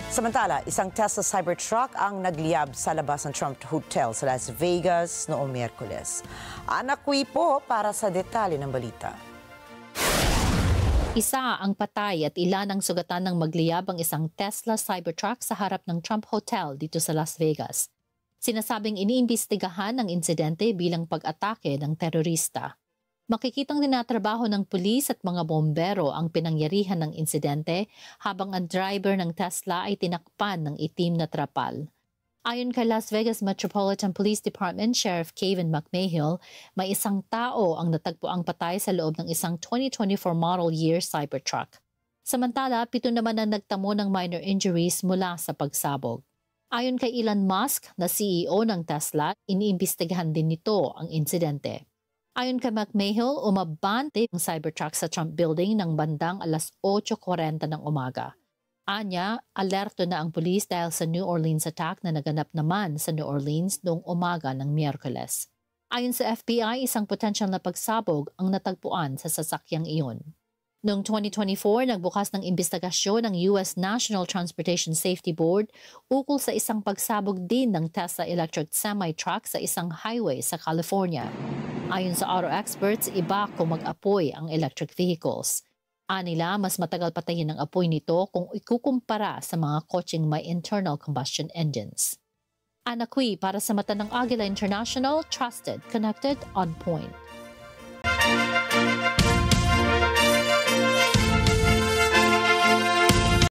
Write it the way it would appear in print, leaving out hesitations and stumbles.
Samantala, isang Tesla Cybertruck ang nagliyab sa labas ng Trump Hotel sa Las Vegas noong Miyerkules. Anakwi po para sa detalye ng balita. Isa ang patay at ilan ang sugatan ng magliyab ang isang Tesla Cybertruck sa harap ng Trump Hotel dito sa Las Vegas. Sinasabing iniimbestigahan ang insidente bilang pag-atake ng terorista. Makikitang tinatrabaho ng pulis at mga bombero ang pinangyarihan ng insidente habang ang driver ng Tesla ay tinakpan ng itim na trapal. Ayon kay Las Vegas Metropolitan Police Department Sheriff Kevin McMahill, may isang tao ang natagpuang patay sa loob ng isang 2024 model year Cybertruck. Samantala, 7 naman ang nagtamo ng minor injuries mula sa pagsabog. Ayon kay Elon Musk na CEO ng Tesla, iniimbestigahan din nito ang insidente. Ayon kay McMahill, umabante ang Cybertruck sa Trump Building ng bandang alas 8:40 ng umaga. Anya, alerto na ang pulis dahil sa New Orleans attack na naganap naman sa New Orleans noong umaga ng Miyerkules. Ayon sa FBI, isang potensyal na pagsabog ang natagpuan sa sasakyang iyon. Noong 2024, nagbukas ng imbestigasyon ng US National Transportation Safety Board ukol sa isang pagsabog din ng Tesla electric semi-truck sa isang highway sa California. Ayon sa auto experts, iba kung mag-apoy ang electric vehicles. Anila, mas matagal patayin ang apoy nito kung ikukumpara sa mga kotseng may internal combustion engines. Anakwi para sa mata ng Agila International, trusted, connected, on point.